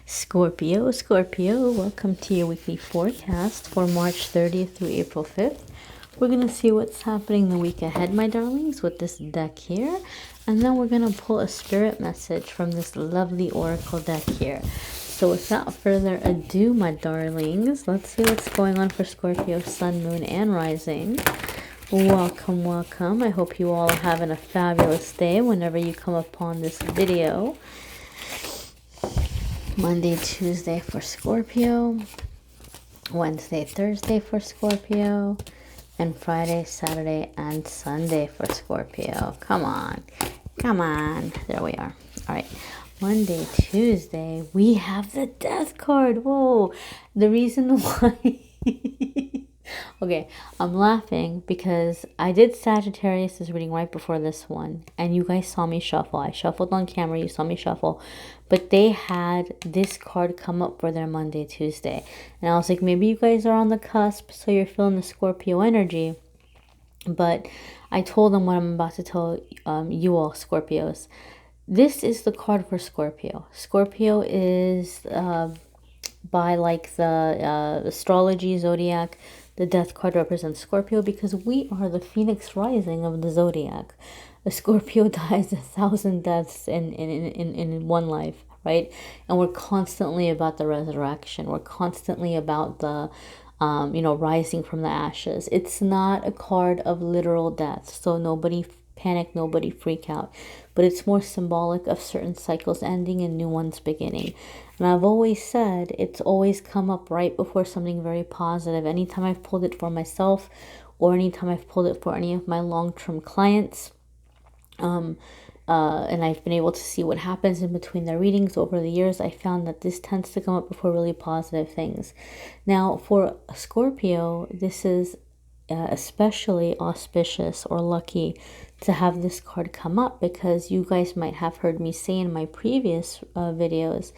Scorpio, welcome to your weekly forecast for March 30th through April 5th. We're going to see what's happening the week ahead, my darlings, with this deck here. And then we're going to pull a spirit message from this lovely oracle deck here. So without further ado, my darlings, let's see what's going on for Scorpio, Sun, Moon, and Rising. Welcome, welcome. I hope you all are having a fabulous day whenever you come upon this video. Monday, Tuesday for Scorpio, Wednesday, Thursday for Scorpio, and Friday, Saturday, and Sunday for Scorpio. Come on. Come on. There we are. All right. Monday, Tuesday, we have the Death card. Whoa. The reason why... Okay, I'm laughing because I did Sagittarius' reading right before this one, and you guys saw me shuffle. I shuffled on camera, you saw me shuffle, but they had this card come up for their Monday, Tuesday, and I was like, maybe you guys are on the cusp, so you're feeling the Scorpio energy, but I told them what I'm about to tell you all, Scorpios. This is the card for Scorpio. Scorpio is by like the astrology, zodiac. The Death card represents Scorpio because we are the Phoenix rising of the zodiac. A Scorpio dies 1,000 deaths in one life, right? And we're constantly about the resurrection. We're constantly about the, rising from the ashes. It's not a card of literal death, so nobody panic, nobody freak out. But it's more symbolic of certain cycles ending and new ones beginning. And I've always said it's always come up right before something very positive. Anytime I've pulled it for myself or anytime I've pulled it for any of my long-term clients, and I've been able to see what happens in between their readings over the years, I found that this tends to come up before really positive things. Now, for Scorpio, this is especially auspicious or lucky to have this card come up because you guys might have heard me say in my previous videos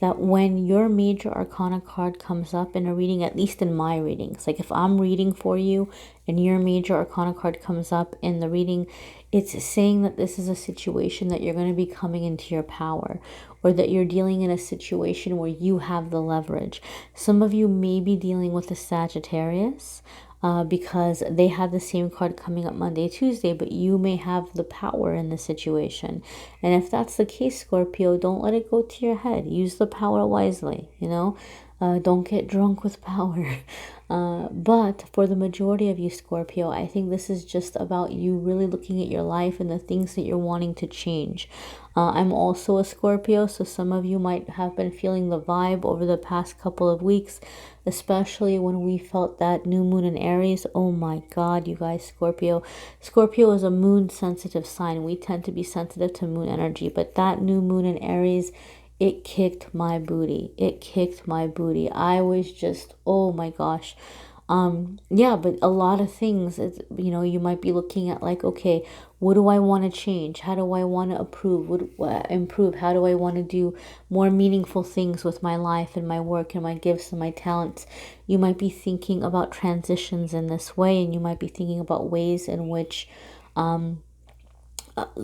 that when your major arcana card comes up in a reading, at least in my readings, like if I'm reading for you and your major arcana card comes up in the reading, it's saying that this is a situation that you're going to be coming into your power, or that you're dealing in a situation where you have the leverage. Some of you may be dealing with a Sagittarius, because they have the same card coming up Monday, Tuesday, but you may have the power in the situation. And if that's the case, Scorpio, don't let it go to your head. Use the power wisely, don't get drunk with power. But for the majority of you, Scorpio, I think this is just about you really looking at your life and the things that you're wanting to change. I'm also a Scorpio, so some of you might have been feeling the vibe over the past couple of weeks, especially when we felt that new moon in Aries. Oh my God, you guys, Scorpio. Scorpio is a moon sensitive sign. We tend to be sensitive to moon energy, but that new moon in Aries, it kicked my booty. It kicked my booty. I was just, oh my gosh. Yeah, but a lot of things, you might be looking at like, okay, what do I want to change? How do I want to improve? How do I want to do more meaningful things with my life and my work and my gifts and my talents? You might be thinking about transitions in this way, and you might be thinking about ways in which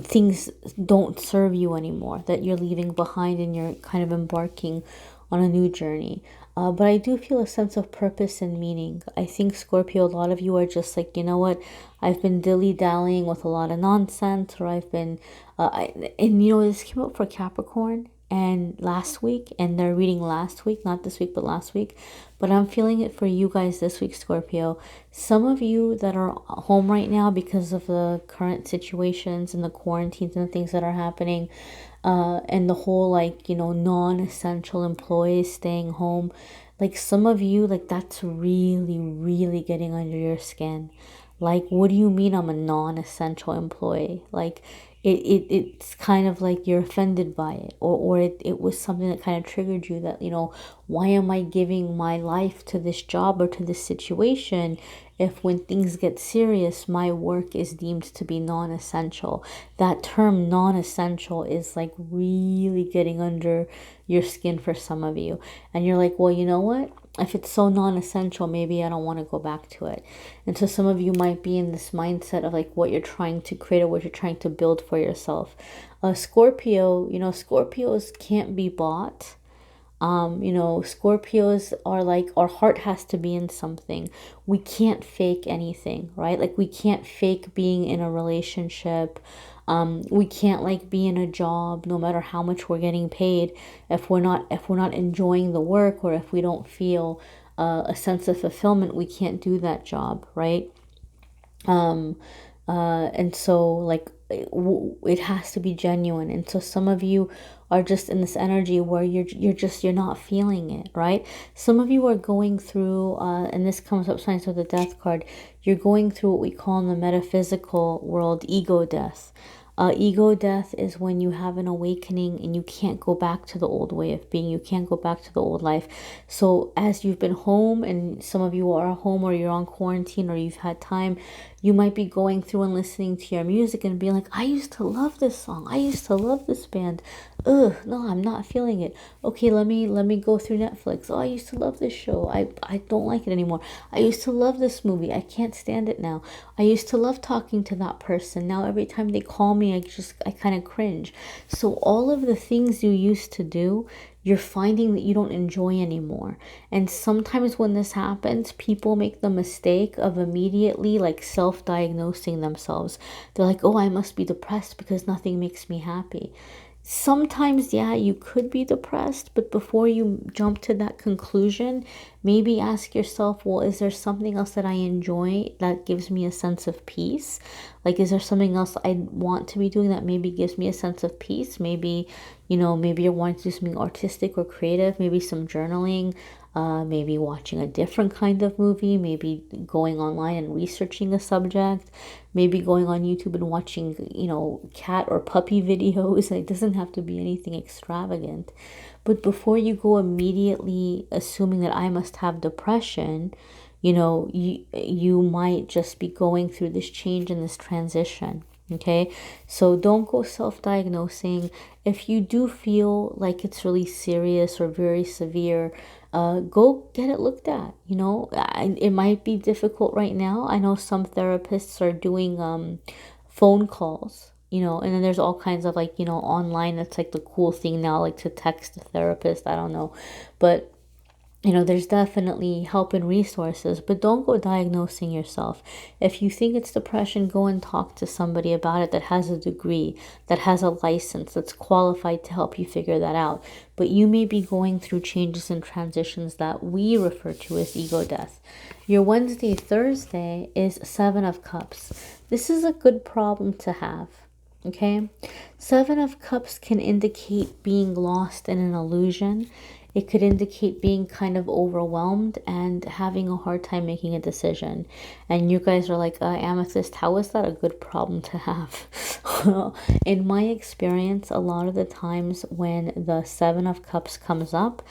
things don't serve you anymore, that you're leaving behind and you're kind of embarking on a new journey. But I do feel a sense of purpose and meaning. I think, Scorpio, a lot of you are just like, you know what, I've been dilly-dallying with a lot of nonsense, or I've been, this came up for Capricorn and last week, and they're reading last week, not this week, but last week. But I'm feeling it for you guys this week, Scorpio. Some of you that are home right now because of the current situations and the quarantines and the things that are happening, and the whole non-essential employees staying home, like some of you, like that's really, really getting under your skin. Like, what do you mean I'm a non-essential employee? Like it's kind of like you're offended by it, or it was something that kind of triggered you that, why am I giving my life to this job or to this situation if when things get serious, my work is deemed to be non-essential? That term non-essential is like really getting under your skin for some of you. And you're like, well, you know what? If it's so non-essential, maybe I don't want to go back to it. And so some of you might be in this mindset of like what you're trying to create or what you're trying to build for yourself. Scorpio, Scorpios can't be bought. You know, Scorpios are like, our heart has to be in something. We can't fake anything, right? Like we can't fake being in a relationship. We can't like be in a job no matter how much we're getting paid if we're not enjoying the work, or if we don't feel a sense of fulfillment, we can't do that job, right? And so like it has to be genuine. And so some of you are just in this energy where you're not feeling it, right? Some of you are going through and this comes up signs with the death card. You're going through what we call in the metaphysical world ego death. Ego death is when you have an awakening and you can't go back to the old way of being. You can't go back to the old life. So as you've been home, and some of you are home, or you're on quarantine, or you've had time, you might be going through and listening to your music and being like, I used to love this song. I used to love this band. Ugh, no, I'm not feeling it. Okay, let me go through Netflix. Oh, I used to love this show. I don't like it anymore. I used to love this movie. I can't stand it now. I used to love talking to that person. Now every time they call me, I kind of cringe. So all of the things you used to do, you're finding that you don't enjoy anymore. And sometimes when this happens, people make the mistake of immediately like self-diagnosing themselves. They're like, oh, I must be depressed because nothing makes me happy. Sometimes, yeah, you could be depressed, but before you jump to that conclusion, maybe ask yourself, well, is there something else that I enjoy that gives me a sense of peace? Like, is there something else I want to be doing that maybe gives me a sense of peace? Maybe, you know, maybe you're wanting to do something artistic or creative, maybe some journaling, maybe watching a different kind of movie, maybe going online and researching a subject, maybe going on YouTube and watching, you know, cat or puppy videos. It doesn't have to be anything extravagant. But before you go immediately assuming that I must have depression, you know, you might just be going through this change and this transition. Okay, so don't go self-diagnosing. If you do feel like it's really serious or very severe, go get it looked at. You know, it might be difficult right now. I know some therapists are doing phone calls, you know, and then there's all kinds of like, you know, online. That's like the cool thing now, like to text a therapist. I don't know, but you know, there's definitely help and resources, but don't go diagnosing yourself. If you think it's depression, go and talk to somebody about it that has a degree, that has a license, that's qualified to help you figure that out. But you may be going through changes and transitions that we refer to as ego death. Your Wednesday, Thursday is Seven of Cups. This is a good problem to have. Okay? Seven of Cups can indicate being lost in an illusion. It could indicate being kind of overwhelmed and having a hard time making a decision. And you guys are like, Amethyst, how is that a good problem to have? In my experience, a lot of the times when the Seven of Cups comes up,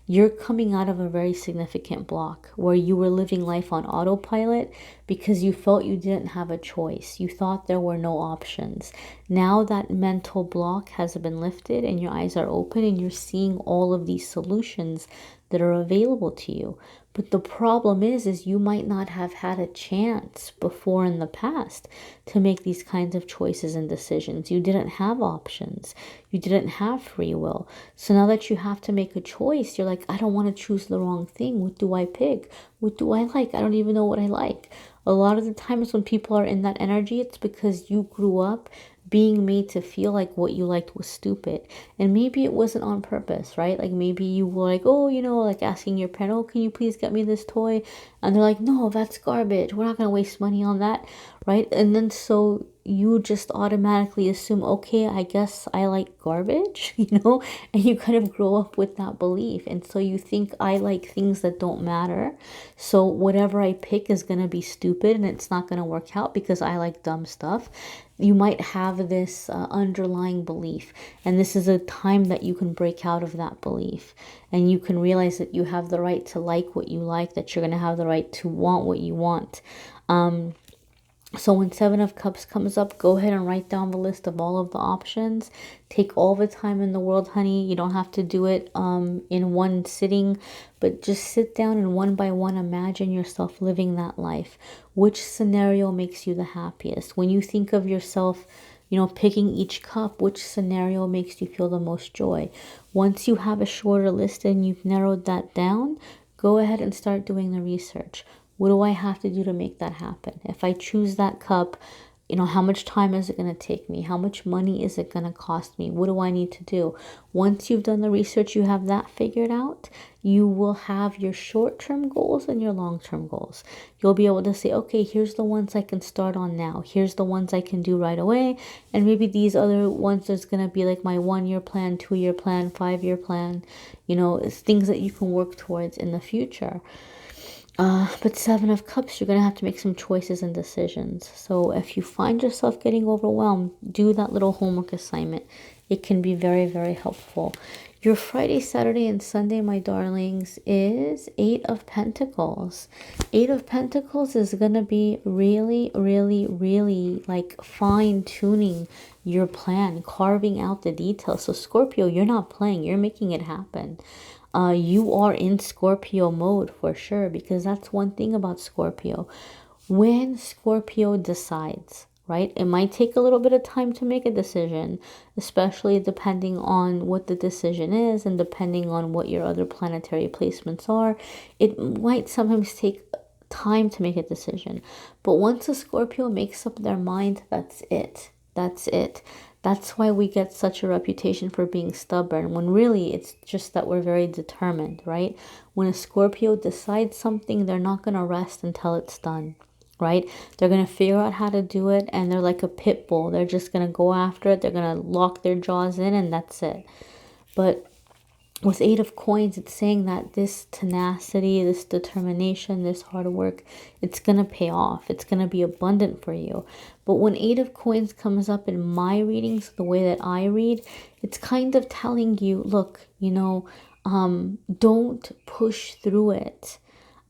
you're coming out of a very significant block where you were living life on autopilot because you felt you didn't have a choice. You thought there were no options. Now that mental block has been lifted and your eyes are open and you're seeing all of these solutions that are available to you. But the problem is you might not have had a chance before in the past to make these kinds of choices and decisions. You didn't have options. You didn't have free will. So now that you have to make a choice, you're like, I don't want to choose the wrong thing. What do I pick? What do I like? I don't even know what I like. A lot of the times when people are in that energy, it's because you grew up being made to feel like what you liked was stupid. And maybe it wasn't on purpose, right? Like maybe you were like, oh, you know, like asking your parent, oh, can you please get me this toy? And they're like, no, that's garbage. We're not going to waste money on that, right? And then so you just automatically assume, okay, I guess I like garbage, you know, and you kind of grow up with that belief. And so you think I like things that don't matter. So whatever I pick is going to be stupid and it's not going to work out because I like dumb stuff. You might have this underlying belief, and this is a time that you can break out of that belief and you can realize that you have the right to like what you like, that you're going to have the right to want what you want. So when Seven of Cups comes up, go ahead and write down the list of all of the options. Take all the time in the world, honey. You don't have to do it in one sitting, but just sit down and one by one imagine yourself living that life. Which scenario makes you the happiest? When you think of yourself you know, picking each cup, which scenario makes you feel the most joy. Once you have a shorter list and you've narrowed that down, go ahead and start doing the research. What do I have to do to make that happen? If I choose that cup, you know, how much time is it going to take me? How much money is it going to cost me? What do I need to do? Once you've done the research, you have that figured out, you will have your short-term goals and your long-term goals. You'll be able to say, okay, here's the ones I can start on now. Here's the ones I can do right away. And maybe these other ones is going to be like my 1-year plan, 2-year plan, 5-year plan. You know, it's things that you can work towards in the future. But 7 of Cups, you're going to have to make some choices and decisions. So if you find yourself getting overwhelmed, do that little homework assignment. It can be very, very helpful. Your Friday, Saturday, and Sunday, my darlings, is 8 of Pentacles. 8 of Pentacles is going to be really, really, really like fine-tuning your plan, carving out the details. So Scorpio, you're not playing. You're making it happen. You are in Scorpio mode for sure, because that's one thing about Scorpio. When Scorpio decides, right, it might take a little bit of time to make a decision, especially depending on what the decision is and depending on what your other planetary placements are. It might sometimes take time to make a decision. But once a Scorpio makes up their mind, that's it. That's it. That's why we get such a reputation for being stubborn, when really it's just that we're very determined, right? When a Scorpio decides something, they're not going to rest until it's done, right? They're going to figure out how to do it, and they're like a pit bull. They're just going to go after it. They're going to lock their jaws in, and that's it. But with 8 of Coins, it's saying that this tenacity, this determination, this hard work, it's going to pay off. It's going to be abundant for you. But when 8 of Coins comes up in my readings, the way that I read, it's kind of telling you, look, you know, don't push through it.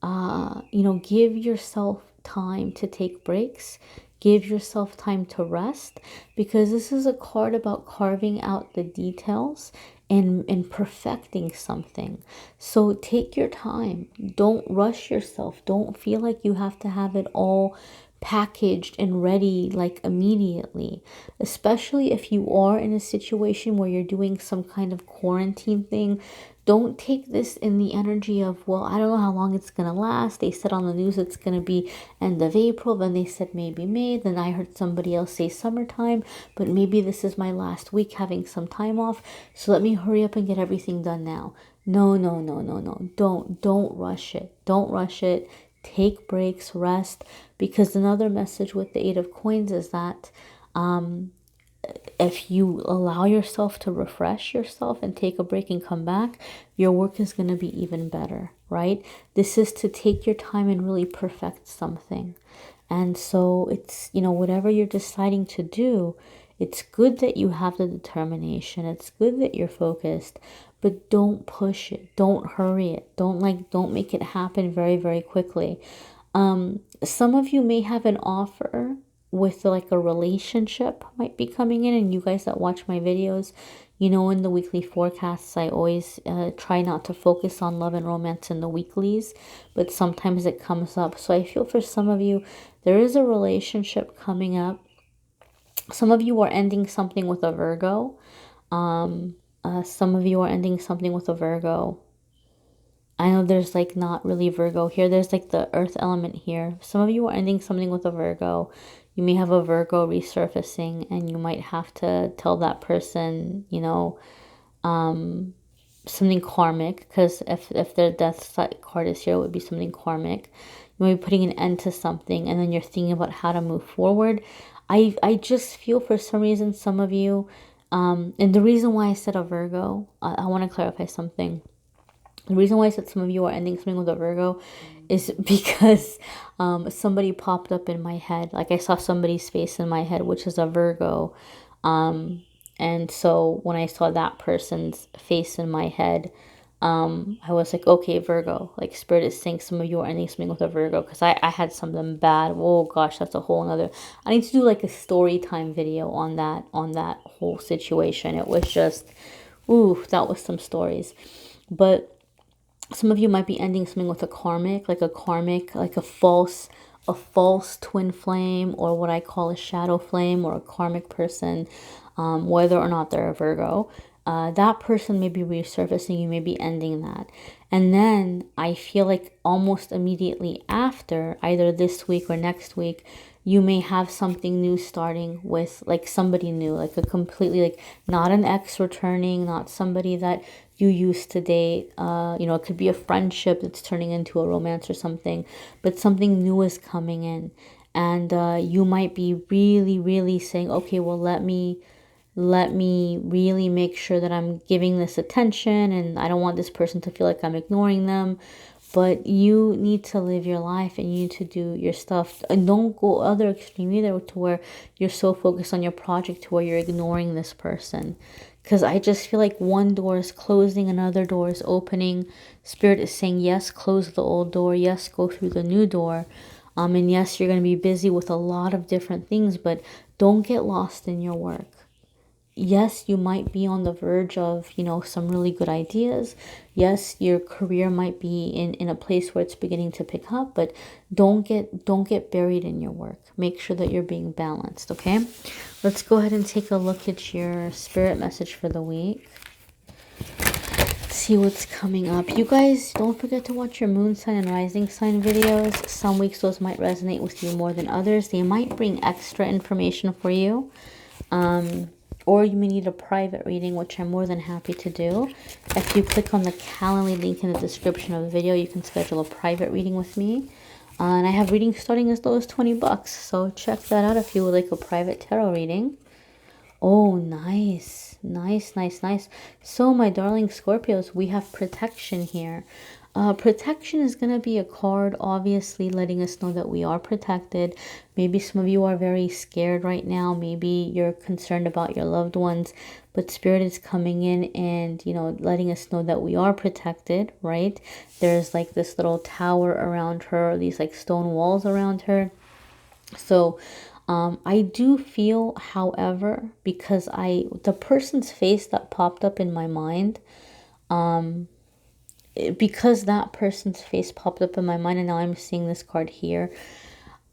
You know, give yourself time to take breaks. Give yourself time to rest, because this is a card about carving out the details and perfecting something. So take your time. Don't rush yourself. Don't feel like you have to have it all packaged and ready like immediately, especially if you are in a situation where you're doing some kind of quarantine thing. Don't take this in the energy of, well, I don't know how long it's going to last. They said on the news it's going to be end of April. Then they said maybe May. Then I heard somebody else say summertime. But maybe this is my last week having some time off. So let me hurry up and get everything done now. No, no, no, no, no. Don't rush it. Don't rush it. Take breaks, rest. Because another message with the 8 of Coins is that if you allow yourself to refresh yourself and take a break and come back, your work is going to be even better, right? This is to take your time and really perfect something. And so it's, you know, whatever you're deciding to do, it's good that you have the determination. It's good that you're focused, but don't push it. Don't hurry it. Don't make it happen very, very quickly. Some of you may have an offer with like a relationship might be coming in, and you guys that watch my videos, you know, in the weekly forecasts, I always try not to focus on love and romance in the weeklies, but sometimes it comes up. So I feel for some of you, there is a relationship coming up. Some of you are ending something with a Virgo. Some of you are ending something with a Virgo. I know there's like not really Virgo here. There's like the earth element here. Some of you are ending something with a Virgo. You may have a Virgo resurfacing, and you might have to tell that person, you know, something karmic, because if their death card is here, it would be something karmic. You might be putting an end to something, and then you're thinking about how to move forward. I just feel for some reason, some of you, and the reason why I said a Virgo, I want to clarify something. The reason why I said some of you are ending something with a Virgo is because somebody popped up in my head. Like I saw somebody's face in my head, which is a Virgo. And so when I saw that person's face in my head, I was like, okay, Virgo. Like Spirit is saying some of you are ending something with a Virgo, because I had something bad. Oh gosh, that's a whole nother. I need to do like a story time video on that whole situation. It was just, ooh, that was some stories. But some of you might be ending something with a karmic, like a false a false twin flame, or what I call a shadow flame, or a karmic person, whether or not they're a Virgo. That person may be resurfacing, you may be ending that. And then I feel like almost immediately after, either this week or next week, you may have something new starting with like somebody new, like a completely, like not an ex returning, not somebody that you used to date. You know, it could be a friendship that's turning into a romance or something, but something new is coming in. And you might be really, really saying, okay, well, let me really make sure that I'm giving this attention, and I don't want this person to feel like I'm ignoring them. But you need to live your life, and you need to do your stuff, and don't go other extreme either, to where you're so focused on your project to where you're ignoring this person. Because I just feel like one door is closing, another door is opening. Spirit is saying, yes, close the old door, yes, go through the new door. And yes, you're going to be busy with a lot of different things, but don't get lost in your work. Yes, you might be on the verge of, you know, some really good ideas. Yes, your career might be in a place where it's beginning to pick up, but don't get buried in your work. Make sure that you're being balanced, okay? Let's go ahead and take a look at your spirit message for the week. See what's coming up. You guys, don't forget to watch your moon sign and rising sign videos. Some weeks those might resonate with you more than others. They might bring extra information for you. Or you may need a private reading, which I'm more than happy to do. If you click on the Calendly link in the description of the video, you can schedule a private reading with me. And I have readings starting as low as 20 bucks. So check that out if you would like a private tarot reading. Oh, nice. Nice, nice, nice. So my darling Scorpios, we have protection here. Protection is going to be a card, obviously, letting us know that we are protected. Maybe some of you are very scared right now. Maybe you're concerned about your loved ones. But Spirit is coming in and, you know, letting us know that we are protected, right? There's like this little tower around her, these like stone walls around her. So I do feel, however, because the person's face that popped up in my mind, because that person's face popped up in my mind and now I'm seeing this card here,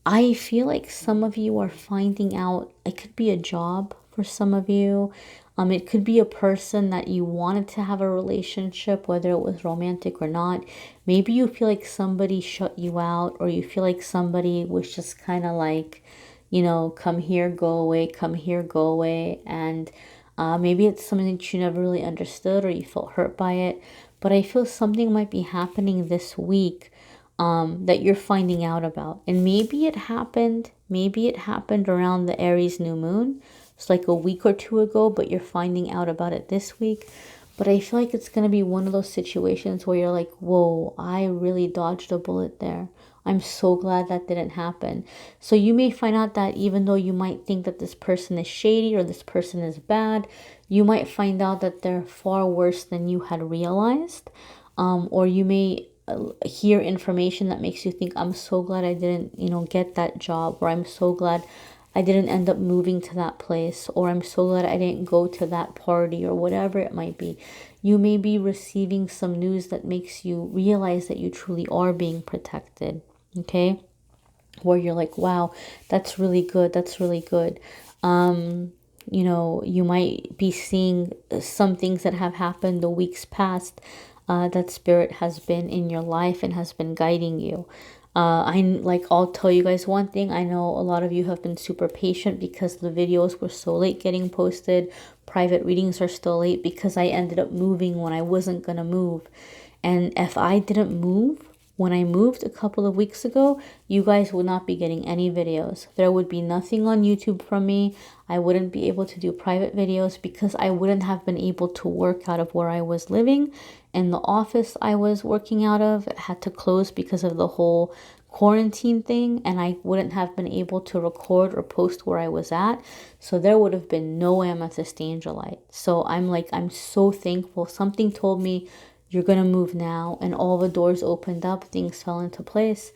I feel like some of you are finding out, it could be a job for some of you. It could be a person that you wanted to have a relationship, whether it was romantic or not. Maybe you feel like somebody shut you out, or you feel like somebody was just kind of like, you know, come here, go away, come here, go away. And maybe it's something that you never really understood, or you felt hurt by it. But I feel something might be happening this week that you're finding out about. And maybe it happened around the Aries new moon. It's like a week or two ago, but you're finding out about it this week. But I feel like it's going to be one of those situations where you're like, whoa, I really dodged a bullet there. I'm so glad that didn't happen. So you may find out that even though you might think that this person is shady or this person is bad, you might find out that they're far worse than you had realized. Or you may hear information that makes you think, I'm so glad I didn't, you know, get that job, or I'm so glad I didn't end up moving to that place, or I'm so glad I didn't go to that party, or whatever it might be. You may be receiving some news that makes you realize that you truly are being protected, okay? Where you're like, wow, that's really good, that's really good. You know, you might be seeing some things that have happened the weeks past, that Spirit has been in your life and has been guiding you. I'll tell you guys one thing. I know a lot of you have been super patient because the videos were so late getting posted. Private readings are still late because I ended up moving when I wasn't gonna move. And if I didn't move when I moved a couple of weeks ago, you guys would not be getting any videos. There would be nothing on YouTube from me. I wouldn't be able to do private videos because I wouldn't have been able to work out of where I was living. And the office I was working out of had to close because of the whole quarantine thing, and I wouldn't have been able to record or post where I was at. So there would have been no Amethyst Angellight. So I'm so thankful. Something told me, you're going to move now, and all the doors opened up, things fell into place.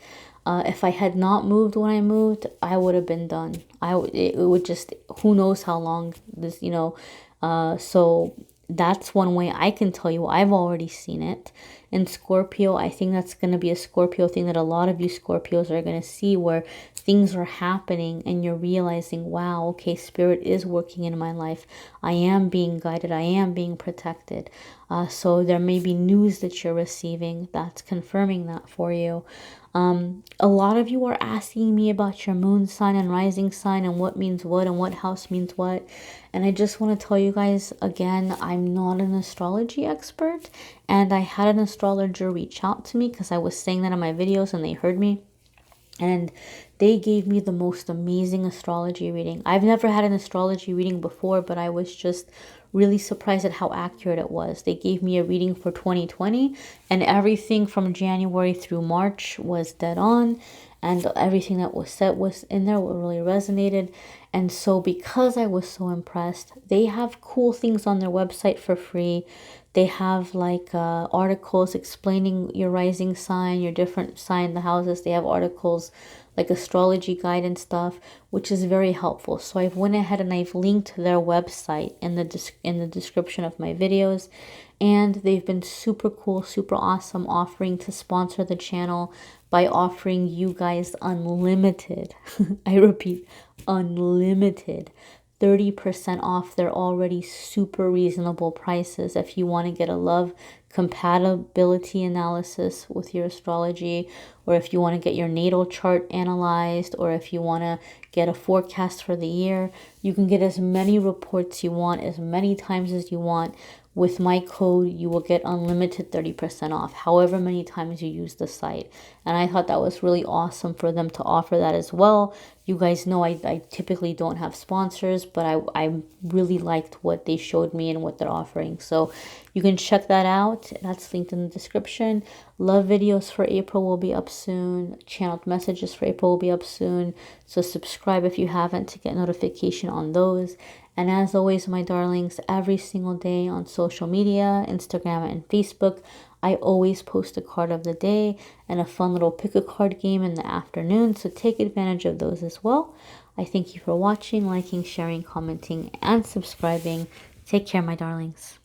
If I had not moved when I moved, I would have been done. It would just, who knows how long this, you know. So that's one way I can tell you. I've already seen it. In Scorpio, I think that's going to be a Scorpio thing that a lot of you Scorpios are going to see, where things are happening and you're realizing, wow, okay, Spirit is working in my life. I am being guided. I am being protected. So there may be news that you're receiving that's confirming that for you. A lot of you are asking me about your moon sign and rising sign and what means what and what house means what. And I just want to tell you guys again, I'm not an astrology expert. And I had an astrologer reach out to me because I was saying that in my videos and they heard me. And they gave me the most amazing astrology reading. I've never had an astrology reading before, but I was just really surprised at how accurate it was. They gave me a reading for 2020, and everything from January through March was dead on, and everything that was said was in there really resonated. And so because I was so impressed, they have cool things on their website for free. They have like articles explaining your rising sign, your different sign, the houses. They have articles like astrology guide and stuff, which is very helpful. So I've went ahead and I've linked their website in the description of my videos, and they've been super cool, super awesome, offering to sponsor the channel by offering you guys unlimited, I repeat, unlimited 30% off their already super reasonable prices if you want to get a love compatibility analysis with your astrology, or if you want to get your natal chart analyzed, or if you want to get a forecast for the year. You can get as many reports you want, as many times as you want. With my code, you will get unlimited 30% off, however many times you use the site. And I thought that was really awesome for them to offer that as well. You guys know I typically don't have sponsors, but I really liked what they showed me and what they're offering. So you can check that out. That's linked in the description. Love videos for April will be up soon. Channeled messages for April will be up soon. So subscribe if you haven't to get notification on those. And as always, my darlings, every single day on social media, Instagram and Facebook, I always post a card of the day and a fun little pick a card game in the afternoon. So take advantage of those as well. I thank you for watching, liking, sharing, commenting, and subscribing. Take care, my darlings.